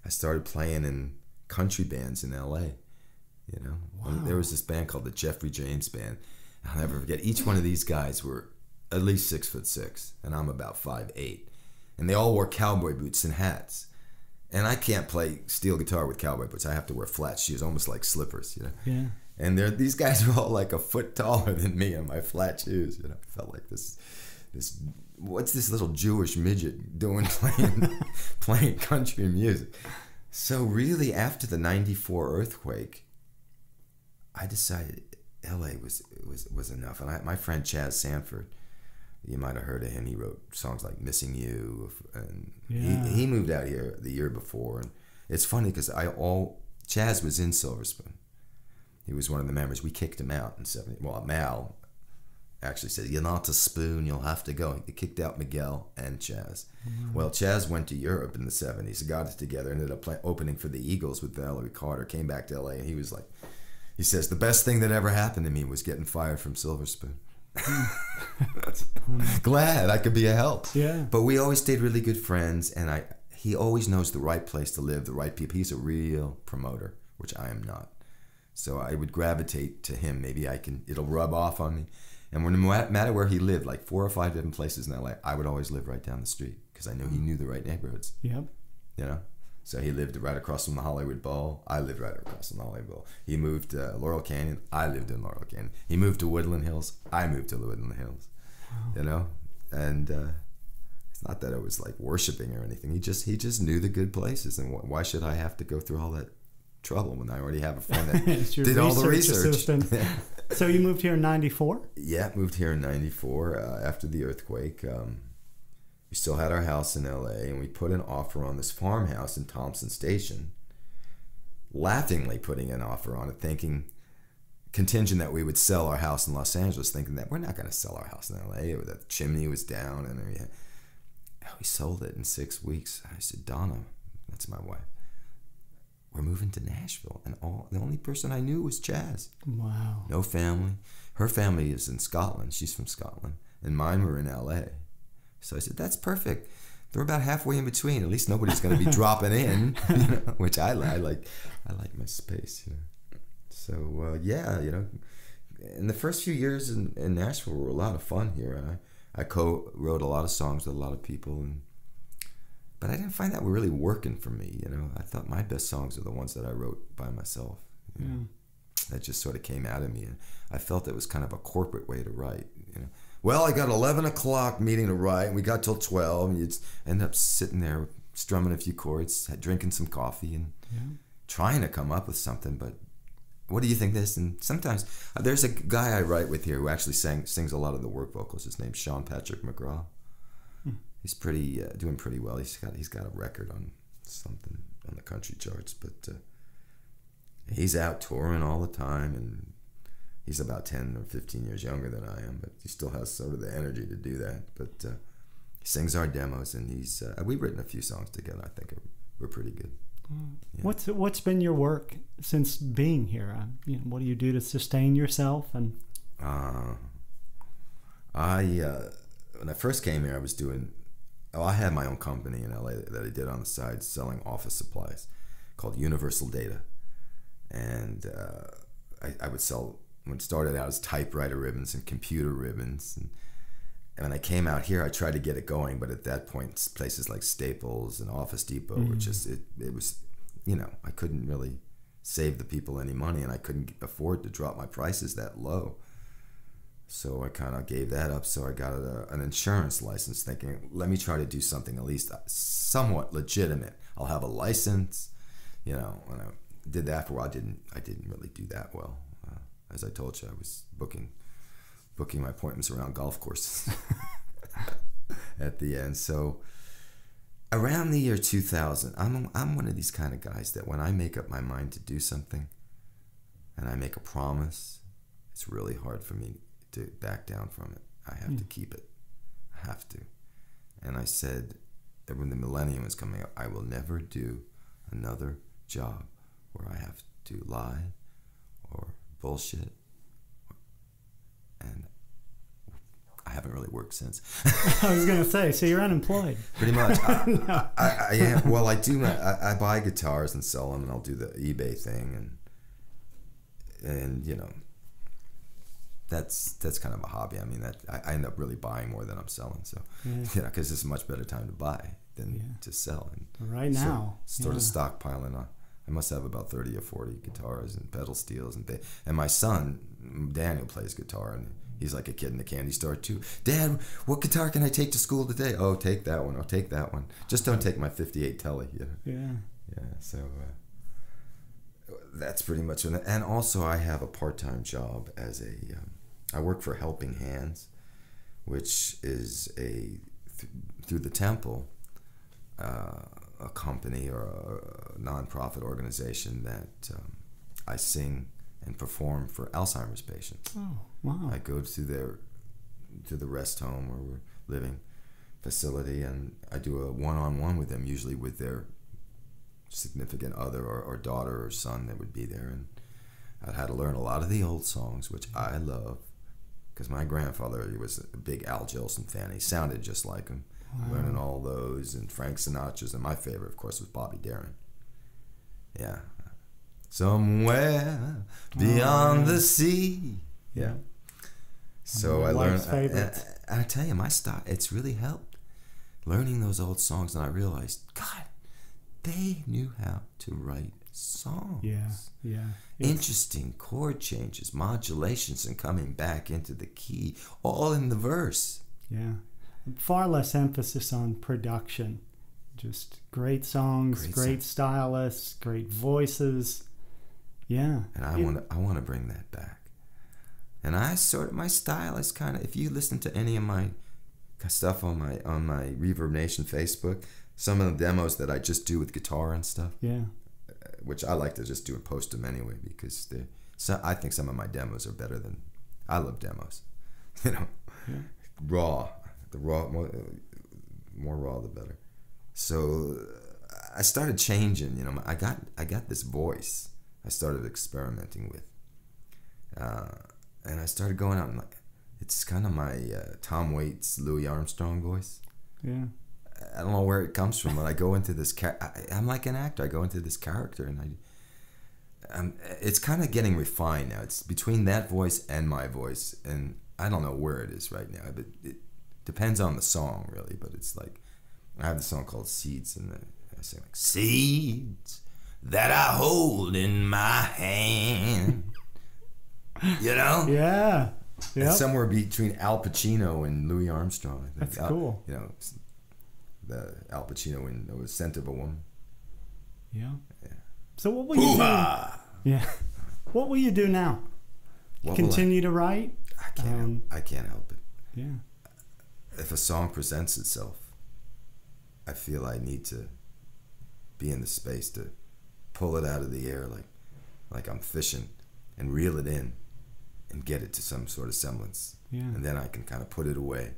I started playing in country bands in LA. You know, wow. There was this band called the Jeffrey James Band. I'll never forget. Each one of these guys were at least 6'6", and I'm about 5'8", and they all wore cowboy boots and hats. And I can't play steel guitar with cowboy boots. I have to wear flat shoes, almost like slippers. You know. Yeah. And these guys were all like a foot taller than me in my flat shoes. You know, I felt like this. What's this little Jewish midget doing playing country music? So really, after the '94 earthquake, I decided LA was enough. And my friend Chaz Sanford, you might have heard of him. He wrote songs like "Missing You," and he moved out here the year before. And it's funny because Chaz was in Silverspoon. He was one of the members. We kicked him out in '70. Well, Mal actually said, "You're not a spoon. You'll have to go." He kicked out Miguel and Chaz. Mm-hmm. Well, Chaz went to Europe in the '70s. He got it together. Ended up opening for the Eagles with Valerie Carter. Came back to LA, and he was like, he says, the best thing that ever happened to me was getting fired from Silverspoon. Glad I could be a help. Yeah. But we always stayed really good friends, and he always knows the right place to live, the right people. He's a real promoter, which I am not. So I would gravitate to him. Maybe it'll rub off on me. And no matter where he lived, like 4 or 5 different places in LA, I would always live right down the street because I knew he knew the right neighborhoods. Yep. You know? So he lived right across from the Hollywood Bowl. I lived right across from the Hollywood Bowl. He moved to Laurel Canyon. I lived in Laurel Canyon. He moved to Woodland Hills. I moved to Woodland Hills. Wow. You know? And it's not that I was like worshiping or anything. He just knew the good places. And why should I have to go through all that trouble when I already have a friend that did all the research? So you moved here in '94? Yeah, moved here in '94 after the earthquake. We still had our house in LA, and we put an offer on this farmhouse in Thompson Station, laughingly putting an offer on it, thinking, contingent that we would sell our house in Los Angeles, thinking that we're not going to sell our house in LA, or that the chimney was down, and we sold it in 6 weeks. I said, Donna, that's my wife, we're moving to Nashville, and the only person I knew was Chaz. Wow. No family. Her family is in Scotland. She's from Scotland, and mine were in LA. So I said, that's perfect. They're about halfway in between. At least nobody's going to be dropping in, you know, which I like. I like my space. You know. So yeah, you know, in the first few years in Nashville were a lot of fun here. I co-wrote a lot of songs with a lot of people, but I didn't find that were really working for me. You know, I thought my best songs are the ones that I wrote by myself. You know? That just sort of came out of me, and I felt it was kind of a corporate way to write. You know. Well, I got 11 o'clock meeting to write, and we got till 12, and you'd end up sitting there strumming a few chords, drinking some coffee, and trying to come up with something, but what do you think this? And sometimes, there's a guy I write with here who actually sings a lot of the work vocals. His name's Sean Patrick McGraw. He's doing pretty well. He's got a record on something on the country charts, but he's out touring all the time, and he's about 10 or 15 years younger than I am, but he still has sort of the energy to do that. But he sings our demos, and we've written a few songs together. I think we're pretty good. Yeah. What's been your work since being here? What do you do to sustain yourself? And when I first came here, I was doing. I had my own company in LA that I did on the side, selling office supplies, called Universal Data. And I would sell, when it started out as typewriter ribbons and computer ribbons. And when I came out here, I tried to get it going, but at that point, places like Staples and Office Depot were just, it was, you know, I couldn't really save the people any money, and I couldn't afford to drop my prices that low. So I kind of gave that up. So I got an insurance license, thinking, let me try to do something at least somewhat legitimate. I'll have a license, you know. And I did that for a while. I didn't really do that well. As I told you, I was booking my appointments around golf courses at the end. So around the year 2000, I'm one of these kind of guys that when I make up my mind to do something and I make a promise, it's really hard for me to back down from it. I have to keep it. I have to. And I said that when the millennium is coming up, I will never do another job where I have to lie or bullshit. And I haven't really worked since. I was going to say, so you're unemployed. Pretty much. No. I am. Well, I do. I buy guitars and sell them, and I'll do the eBay thing, and you know, that's kind of a hobby. I mean, that I end up really buying more than I'm selling. So, you know, because it's a much better time to buy than to sell. And right now, so, sort of stockpiling on. I must have about 30 or 40 guitars and pedal steels, and my son Daniel plays guitar, and he's like a kid in a candy store too. Dad, what guitar can I take to school today? Oh, take that one. I'll take that one. Just don't take my 58 Tele. You know? Yeah. So that's pretty much it. And also, I have a part-time job as I work for Helping Hands, which is through the temple. A company or a non-profit organization that I sing and perform for Alzheimer's patients. Oh, wow. I go to the rest home where we're living facility, and I do a one-on-one with them, usually with their significant other or daughter or son that would be there. And I had to learn a lot of the old songs, which I love, because my grandfather, he was a big Al Jolson fan. He sounded just like him. Wow. Learning all those, and Frank Sinatra's, and my favorite, of course, was Bobby Darin. Yeah. Somewhere beyond the sea. Yeah. So I learned, and I tell you, my style, it's really helped. Learning those old songs, and I realized, God, they knew how to write songs. Yeah. Interesting chord changes, modulations, and coming back into the key, all in the verse. Yeah. Far less emphasis on production. Just great songs, great stylists, great voices. Yeah. And I want to bring that back. And my style is kind of, if you listen to any of my stuff on my Reverb Nation Facebook, some of the demos that I just do with guitar and stuff. Yeah. Which I like to just do and post them anyway, because I think some of my demos are better than, I love demos. You know. Yeah. Raw. The raw, more raw, the better. So I started changing. You know, I got this voice I started experimenting with, and I started going out and it's kind of my Tom Waits, Louis Armstrong voice. Yeah. I don't know where it comes from, but I go into this. I'm like an actor. I go into this character, and it's kind of getting refined now. It's between that voice and my voice, and I don't know where it is right now, but it depends on the song, really. But it's like, I have the song called Seeds, and I sing like, seeds that I hold in my hand. You know? Yeah. Yep. It's somewhere between Al Pacino and Louis Armstrong, I think. That's cool. You know, the Al Pacino in The Scent of a Woman. Yeah. So what will you do? Yeah. What will you do now? Continue to write? I can't help it. Yeah. If a song presents itself, I feel I need to be in the space to pull it out of the air like I'm fishing, and reel it in and get it to some sort of semblance. Yeah. And then I can kind of put it away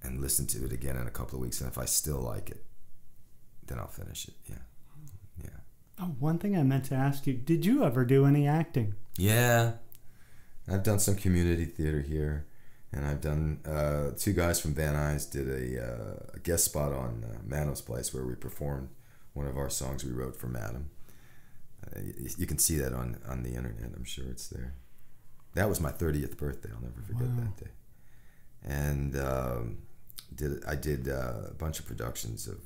and listen to it again in a couple of weeks. And if I still like it, then I'll finish it. Yeah. Yeah. Oh, one thing I meant to ask you, did you ever do any acting? Yeah. I've done some community theater here. And I've done, two guys from Van Nuys did a guest spot on Madam's Place, where we performed one of our songs we wrote for Madam. You can see that on the internet. I'm sure it's there. That was my 30th birthday. I'll never forget that day. And I did a bunch of productions of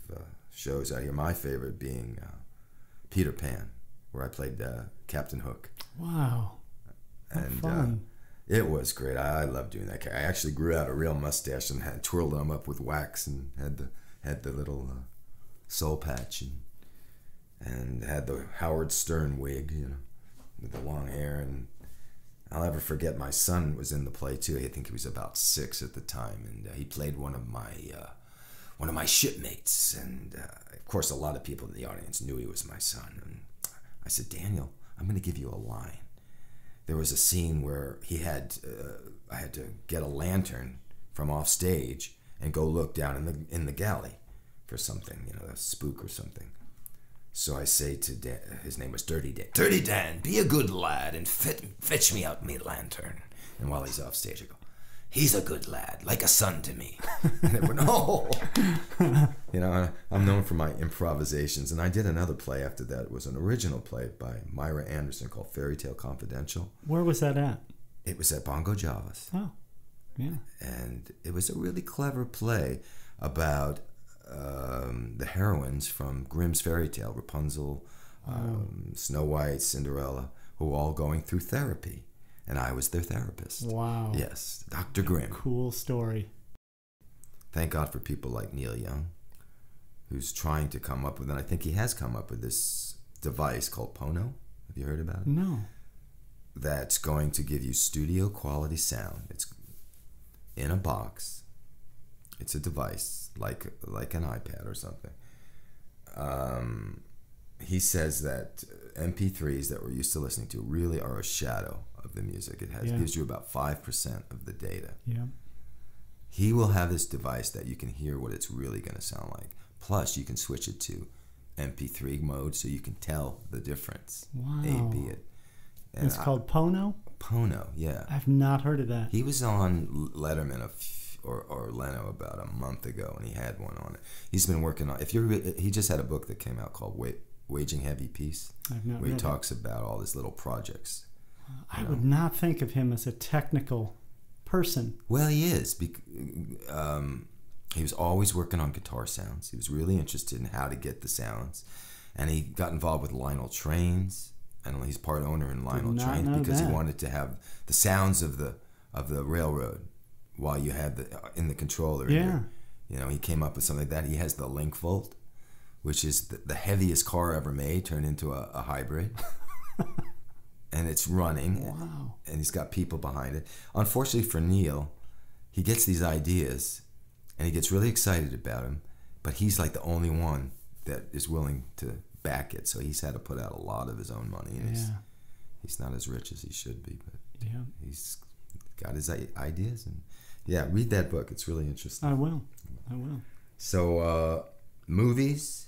shows out here. My favorite being Peter Pan, where I played Captain Hook. Wow. And fun. It was great. I loved doing that. I actually grew out a real mustache and had twirled them up with wax and had the little soul patch and had the Howard Stern wig, you know, with the long hair. And I'll never forget, my son was in the play too. I think he was about 6 at the time, and he played one of my shipmates. And of course, a lot of people in the audience knew he was my son. And I said, Daniel, I'm going to give you a line. There was a scene where I had to get a lantern from off stage and go look down in the galley for something, you know, a spook or something. So I say to Dan, his name was Dirty Dan. Dirty Dan, be a good lad and fetch me out me lantern. And while he's off stage, I go, he's a good lad, like a son to me. And they went, oh. You know, I'm known for my improvisations. And I did another play after that. It was an original play by Myra Anderson called Fairy Tale Confidential. Where was that at? It was at Bongo Javas. Oh, yeah. And it was a really clever play about the heroines from Grimm's fairy tale, Rapunzel, Snow White, Cinderella, who were all going through therapy. And I was their therapist. Wow. Yes, Dr. Grimm. Cool story. Thank God for people like Neil Young, who's trying to come up with, and I think he has come up with this device called Pono. Have you heard about it? No. That's going to give you studio quality sound. It's in a box. It's a device like an iPad or something. He says that MP3s that we're used to listening to really are a shadow of the music. It gives you about 5% of the data. Yeah. He will have this device that you can hear what it's really going to sound like. Plus, you can switch it to MP3 mode so you can tell the difference. Wow. A, B, it. And it's called Pono? Pono, yeah. I've not heard of that. He was on Letterman or Leno about a month ago, and he had one on it. He's been working on. He just had a book that came out called Waging Heavy Peace, where he talks about all these little projects. I would not think of him as a technical person. Well, he is. He was always working on guitar sounds. He was really interested in how to get the sounds, and he got involved with Lionel Trains, and he's part owner in Lionel Trains because he wanted to have the sounds of the railroad while you had in the controller. Yeah. He came up with something like that. He has the Link Volt, which is the heaviest car ever made, turned into a hybrid. And it's running. Wow. And he's got people behind it. Unfortunately for Neil, he gets these ideas, and he gets really excited about them, but he's like the only one that is willing to back it. So he's had to put out a lot of his own money. And he's not as rich as he should be, but he's got his ideas. And yeah, read that book. It's really interesting. I will. So movies,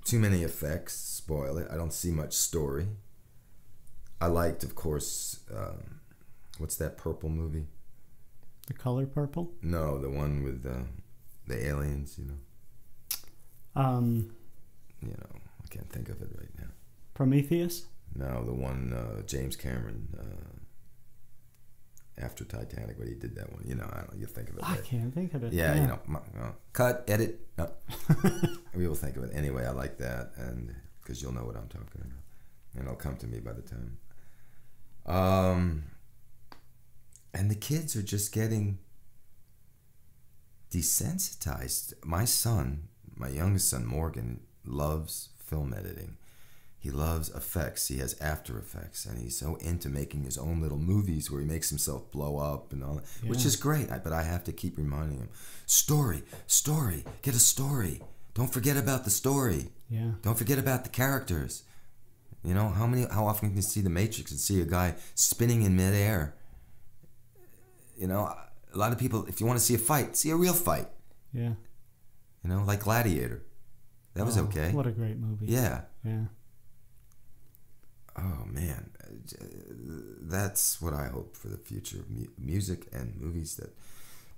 too many effects spoil it. I don't see much story. I liked, of course, what's that purple movie? The Color Purple? No, the one with the aliens, I can't think of it right now. Prometheus? No, the one James Cameron after Titanic, but he did that one. You think of it. I can't think of it. Yeah, cut, edit. No. We will think of it. Anyway, I like that, and because you'll know what I'm talking about, and it'll come to me by the time. And the kids are just getting desensitized. My youngest son, Morgan, loves film editing. He loves effects. He has After Effects, and he's so into making his own little movies where he makes himself blow up and all that, which is great. But I have to keep reminding him, story, get a story. Don't forget about the story. Yeah. Don't forget about the characters. How often can you see The Matrix and see a guy spinning in midair? A lot of people, if you want to see a fight, see a real fight. Yeah. Like Gladiator. That was okay. What a great movie. Yeah. Yeah. Oh, man. That's what I hope for the future of music and movies that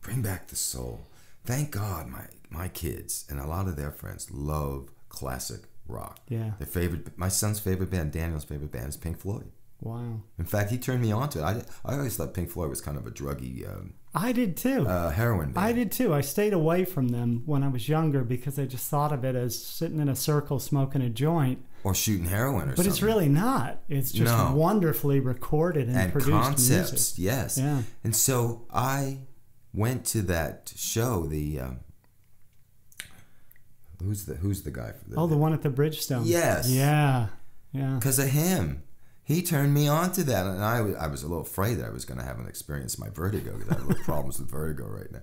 bring back the soul. Thank God my kids and a lot of their friends love classic rock. Yeah. My son's favorite band, Daniel's favorite band, is Pink Floyd. Wow. In fact, he turned me on to it. I always thought Pink Floyd was kind of a druggy I did too. Heroin band. I did too. I stayed away from them when I was younger because I just thought of it as sitting in a circle smoking a joint. Or shooting heroin or something. But it's really not. It's just wonderfully recorded and produced concepts, music. yes. Yeah. And so I went to that show, the who's the guy for the one at the Bridgestone. Yes. Yeah. Yeah. Because of him. He turned me on to that, and I was a little afraid that I was going to have an experience my vertigo, because I have little problems with vertigo right now.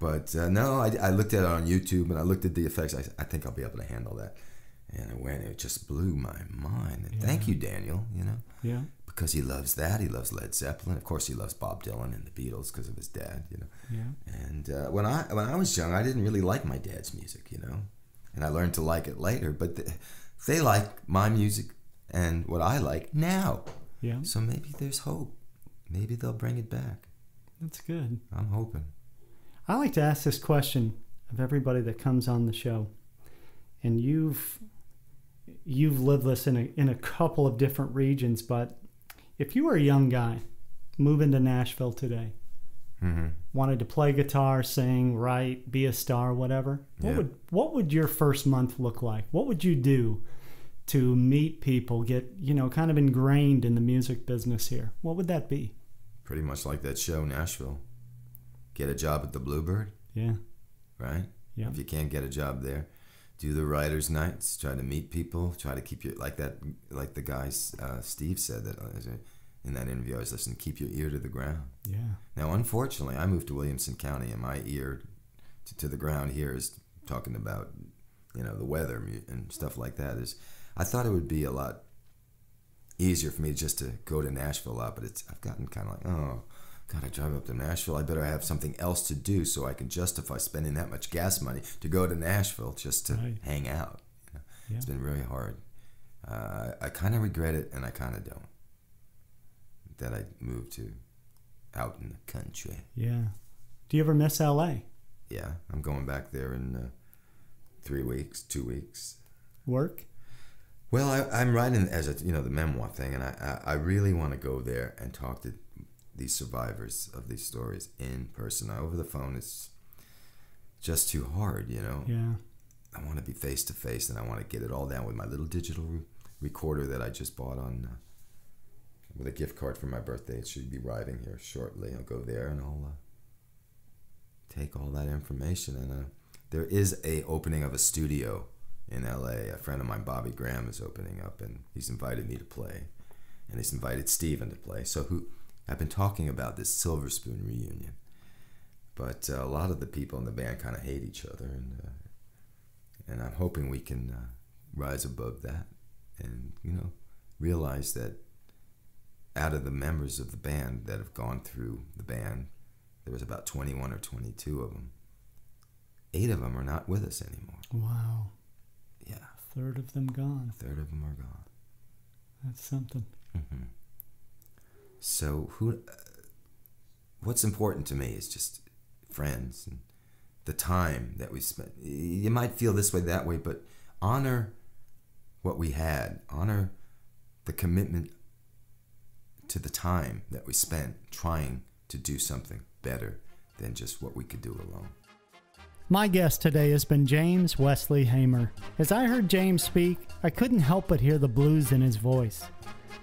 But no, I looked at it on YouTube, and I looked at the effects. I think I'll be able to handle that. And it just blew my mind. And thank you, Daniel, Yeah. because he loves that. He loves Led Zeppelin. Of course, he loves Bob Dylan and the Beatles because of his dad, Yeah. And when I was young, I didn't really like my dad's music, and I learned to like it later. But they like my music and what I like now. Yeah. So maybe there's hope. Maybe they'll bring it back. That's good. I'm hoping. I like to ask this question of everybody that comes on the show. And you've lived this in a couple of different regions, but if you were a young guy moving to Nashville today, wanted to play guitar, sing, write, be a star, whatever, what would your first month look like? What would you do to meet people, get, kind of ingrained in the music business here? What would that be? Pretty much like that show, Nashville. Get a job at the Bluebird. Yeah. Right? Yeah. If you can't get a job there, do the writers' nights, try to meet people, try to keep your, like the guy Steve said that in that interview I was listening, keep your ear to the ground. Yeah. Now, unfortunately, I moved to Williamson County, and my ear to the ground here is talking about, the weather and stuff like that. I thought it would be a lot easier for me just to go to Nashville a lot, but I've gotten kind of like, oh, God, I drive up to Nashville. I better have something else to do so I can justify spending that much gas money to go to Nashville just to hang out. Yeah. It's been really hard. I kind of regret it, and I kind of don't, that I moved to out in the country. Yeah. Do you ever miss L.A.? Yeah, I'm going back there in 2 weeks. Work? Well, I'm writing as the memoir thing, and I really want to go there and talk to these survivors of these stories in person. Over the phone, it's just too hard, Yeah. I want to be face to face, and I want to get it all down with my little digital recorder that I just bought with a gift card for my birthday. It should be arriving here shortly. I'll go there and I'll take all that information. And there is a opening of a studio in LA. A friend of mine, Bobby Graham, is opening up, and he's invited me to play, and he's invited Steven to play. So I've been talking about this Silverspoon reunion, but a lot of the people in the band kind of hate each other, and I'm hoping we can rise above that, and realize that out of the members of the band that have gone through the band, there was about 21 or 22 of them. 8 of them are not with us anymore. Wow. Yeah. A third of them gone. A third of them are gone. That's something. Mm-hmm. So what's important to me is just friends and the time that we spent. You might feel this way, that way, but honor what we had. Honor the commitment to the time that we spent trying to do something better than just what we could do alone. My guest today has been James Wesley Haymer. As I heard James speak, I couldn't help but hear the blues in his voice.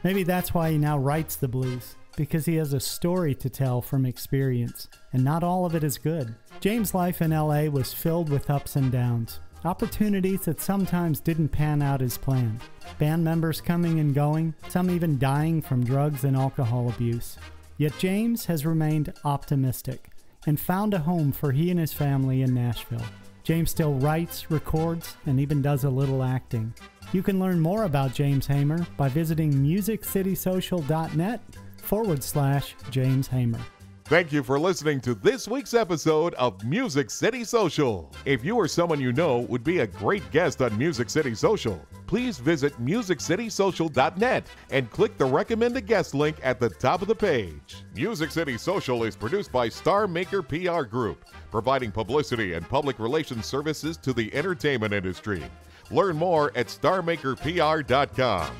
Maybe that's why he now writes the blues, because he has a story to tell from experience, and not all of it is good. James' life in LA was filled with ups and downs, opportunities that sometimes didn't pan out as planned. Band members coming and going, some even dying from drugs and alcohol abuse. Yet James has remained optimistic and found a home for he and his family in Nashville. James still writes, records, and even does a little acting. You can learn more about James Haymer by visiting musiccitysocial.net/James Haymer. Thank you for listening to this week's episode of Music City Social. If you or someone you know would be a great guest on Music City Social, please visit musiccitysocial.net and click the Recommend a Guest link at the top of the page. Music City Social is produced by Star Maker PR Group, providing publicity and public relations services to the entertainment industry. Learn more at starmakerpr.com.